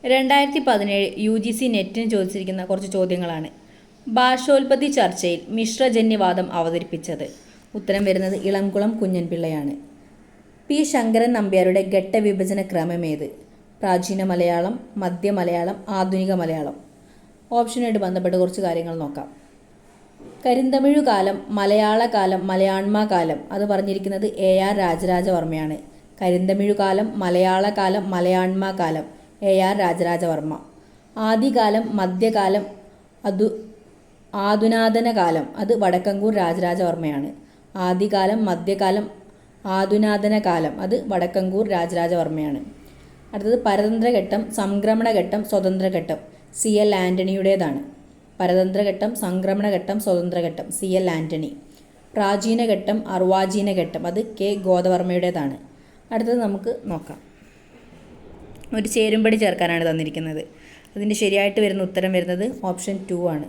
2017 UGC നെറ്റിന് ചോദിച്ചിരിക്കുന്ന കുറച്ച് ചോദ്യങ്ങളാണ്. ഭാഷോൽപത്തി ചർച്ചയിൽ മിശ്രജന്യവാദം അവതരിപ്പിച്ചത്. ഉത്തരം വരുന്നത് ഇളംകുളം കുഞ്ഞൻപിള്ളയാണ്. പി. ശങ്കരൻ നമ്പ്യാരുടെ ഘട്ടവിഭജന ക്രമമേത്? പ്രാചീന മലയാളം, മധ്യ മലയാളം, ആധുനിക മലയാളം. ഓപ്ഷനായിട്ട് ബന്ധപ്പെട്ട് കുറച്ച് കാര്യങ്ങൾ നോക്കാം. കരിന്തമിഴു കാലം, മലയാള കാലം, മലയാണ്മ കാലം അത് പറഞ്ഞിരിക്കുന്നത് AR രാജരാജവർമ്മയാണ്. കരിന്തമിഴു കാലം, മലയാള കാലം, മലയാണ്മ കാലം AR രാജരാജവർമ്മ. ആദികാലം, മധ്യകാലം, ആധുനാതന കാലം അത് വടക്കങ്കൂർ രാജരാജവർമ്മയാണ്. ആദികാലം, മധ്യകാലം, ആധുനാതന കാലം അത് വടക്കങ്കൂർ രാജരാജവർമ്മയാണ്. അടുത്തത് പരതന്ത്രഘട്ടം, സംക്രമണഘട്ടം, സ്വതന്ത്രഘട്ടം CL ആൻ്റണിയുടേതാണ്. പരതന്ത്രഘട്ടം, സംക്രമണഘട്ടം, സ്വതന്ത്രഘട്ടം CL ആൻ്റണി. പ്രാചീനഘട്ടം, അർവാചീനഘട്ടം അത് K ഗോദവർമ്മയുടേതാണ്. അടുത്തത് നമുക്ക് നോക്കാം. ഒരു ചേരുംപടി ചേർക്കാനാണ് തന്നിരിക്കുന്നത്. അതിൻ്റെ ശരിയായിട്ട് വരുന്ന ഉത്തരം വരുന്നത് ഓപ്ഷൻ 2 ആണ്.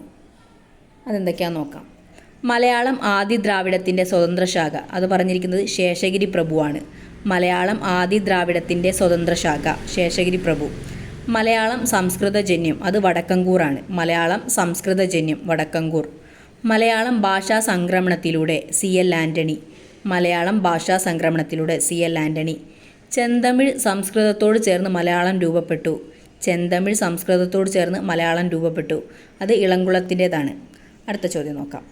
അതെന്തൊക്കെയാണെന്ന് നോക്കാം. മലയാളം ആദി ദ്രാവിഡത്തിൻ്റെ സ്വതന്ത്ര ശാഖ അത് പറഞ്ഞിരിക്കുന്നത് ശേഷഗിരി പ്രഭുവാണ്. മലയാളം ആദി ദ്രാവിഡത്തിൻ്റെ സ്വതന്ത്ര ശാഖ ശേഷഗിരി പ്രഭു. മലയാളം സംസ്കൃതജന്യം അത് വടക്കങ്കൂറാണ്. മലയാളം സംസ്കൃതജന്യം വടക്കങ്കൂർ. മലയാളം ഭാഷാ സംക്രമണത്തിലൂടെ CL ആൻ്റണി. മലയാളം ഭാഷാ സംക്രമണത്തിലൂടെ CL ആൻ്റണി. ചെന്തമിഴ് സംസ്കൃതത്തോട് ചേർന്ന് മലയാളം രൂപപ്പെട്ടു. ചെന്തമിഴ് സംസ്കൃതത്തോട് ചേർന്ന് മലയാളം രൂപപ്പെട്ടു. അത് ഇളംകുളത്തിൻ്റേതാണ്. അടുത്ത ചോദ്യം നോക്കാം.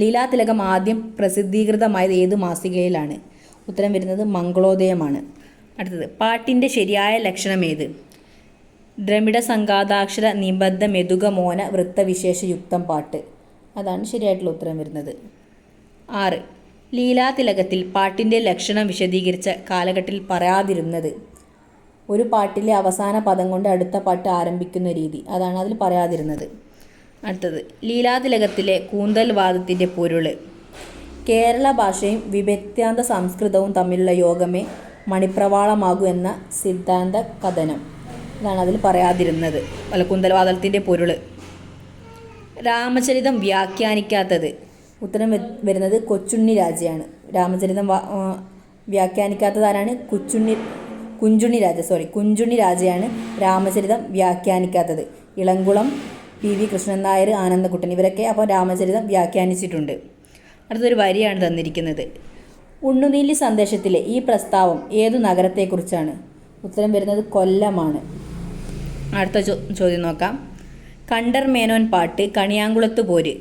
ലീലാതിലകം ആദ്യം പ്രസിദ്ധീകൃതമായത് ഏത് മാസികയിലാണ്? ഉത്തരം വരുന്നത് മംഗളോദയമാണ്. അടുത്തത് പാട്ടിൻ്റെ ശരിയായ ലക്ഷണമേത്? ദ്രമിഡ സംഘാതാക്ഷര നിബദ്ധ മെതുക മോന വൃത്തവിശേഷ യുക്തം പാട്ട് അതാണ് ശരിയായിട്ടുള്ള ഉത്തരം വരുന്നത്. 6. ലീലാതിലകത്തിൽ പാട്ടിൻ്റെ ലക്ഷണം വിശദീകരിച്ച കാലഘട്ടത്തിൽ പറയാതിരുന്നത്? ഒരു പാട്ടിലെ അവസാന പദം കൊണ്ട് അടുത്ത പാട്ട് ആരംഭിക്കുന്ന രീതി അതാണ് അതിൽ പറയാതിരുന്നത്. അടുത്തത് ലീലാതിലകത്തിലെ കൂന്തൽ വാദത്തിൻ്റെ പൊരുൾ. കേരള ഭാഷയും വിഭക്ത്യാന്ത സംസ്കൃതവും തമ്മിലുള്ള യോഗമേ മണിപ്രവാളമാകൂ എന്ന സിദ്ധാന്ത കഥനം ഇതാണ് അതിൽ പറയാതിരുന്നത്. കൂന്തൽവാദത്തിൻ്റെ പൊരുൾ. രാമചരിതം വ്യാഖ്യാനിക്കാത്തത്? ഉത്തരം വരുന്നത് കൊച്ചുണ്ണി രാജയാണ്. രാമചരിതം വ്യാഖ്യാനിക്കാത്തത് ആരാണ്? കുഞ്ചുണ്ണി രാജയാണ് രാമചരിതം വ്യാഖ്യാനിക്കാത്തത്. ഇളംകുളം, PV കൃഷ്ണൻ നായർ, ആനന്ദക്കുട്ടൻ ഇവരൊക്കെ അപ്പോൾ രാമചരിതം വ്യാഖ്യാനിച്ചിട്ടുണ്ട്. അടുത്തൊരു വരിയാണ് തന്നിരിക്കുന്നത്. ഉണ്ണുനീലി സന്ദേശത്തിലെ ഈ പ്രസ്താവം ഏതു നഗരത്തെക്കുറിച്ചാണ്? ഉത്തരം വരുന്നത് കൊല്ലമാണ്. അടുത്ത ചോദ്യം നോക്കാം. കണ്ടർ മേനോൻ പാട്ട്, കണിയാങ്കുളത്ത് പോര്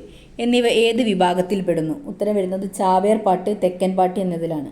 എന്നിവ ഏത് വിഭാഗത്തിൽപ്പെടുന്നു? ഉത്തരം വരുന്നത് ചാവേർ പാട്ട്, തെക്കൻ പാട്ട് എന്നതിലാണ്.